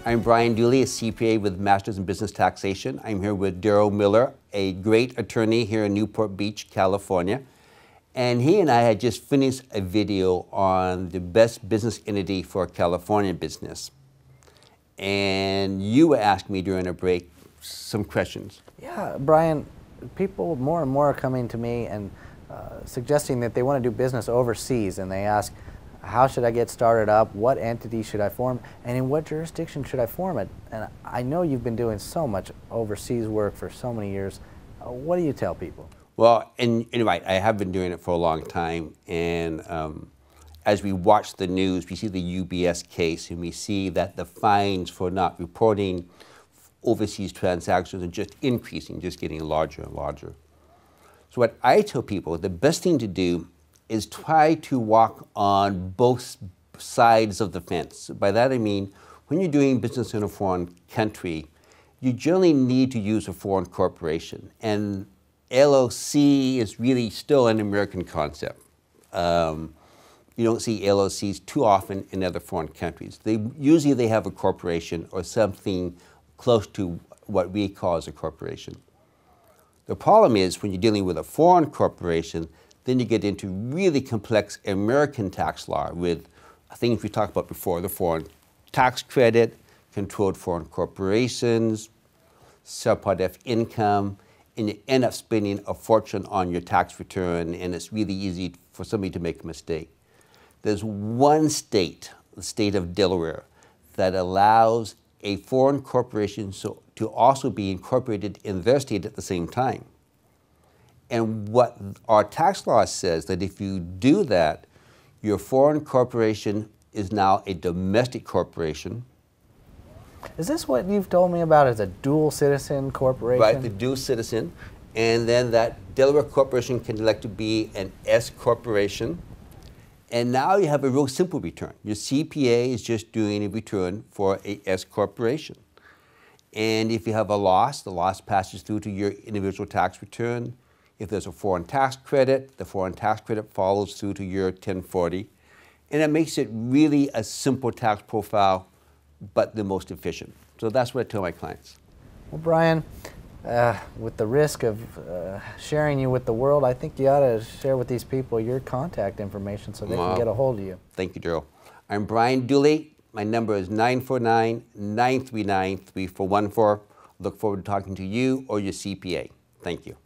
I'm Brian Dooley, a CPA with Masters in Business Taxation. I'm here with Daryl Miller, a great attorney here in Newport Beach, California. And he and I had just finished a video on the best business entity for a California business. And you were asking me during a break some questions. Yeah, Brian, people more and more are coming to me and suggesting that they want to do business overseas, and they ask, how should I get started up? What entity should I form? And in what jurisdiction should I form it? And I know you've been doing so much overseas work for so many years. What do you tell people? Well, and right, I have been doing it for a long time. And as we watch the news, we see the UBS case, and we see that the fines for not reporting overseas transactions are just increasing, just getting larger and larger. So what I tell people, the best thing to do is try to walk on both sides of the fence. By that I mean, when you're doing business in a foreign country, you generally need to use a foreign corporation. And LLC is really still an American concept. You don't see LLCs too often in other foreign countries. Usually they have a corporation or something close to what we call as a corporation. The problem is when you're dealing with a foreign corporation, then you get into really complex American tax law with things we talked about before, the foreign tax credit, controlled foreign corporations, subpart F income, and you end up spending a fortune on your tax return, and it's really easy for somebody to make a mistake. There's one state, the state of Delaware, that allows a foreign corporation to also be incorporated in their state at the same time. And what our tax law says that if you do that, your foreign corporation is now a domestic corporation. Is this what you've told me about as a dual citizen corporation? Right, the dual citizen. And then that Delaware corporation can elect to be an S corporation. And now you have a real simple return. Your CPA is just doing a return for a S corporation. And if you have a loss, the loss passes through to your individual tax return. If there's a foreign tax credit, the foreign tax credit follows through to your 1040. And it makes it really a simple tax profile, but the most efficient. So that's what I tell my clients. Well, Brian, with the risk of sharing you with the world, I think you ought to share with these people your contact information so they can get a hold of you. Thank you, Daryl. I'm Brian Dooley. My number is 949-939-3414. Look forward to talking to you or your CPA. Thank you.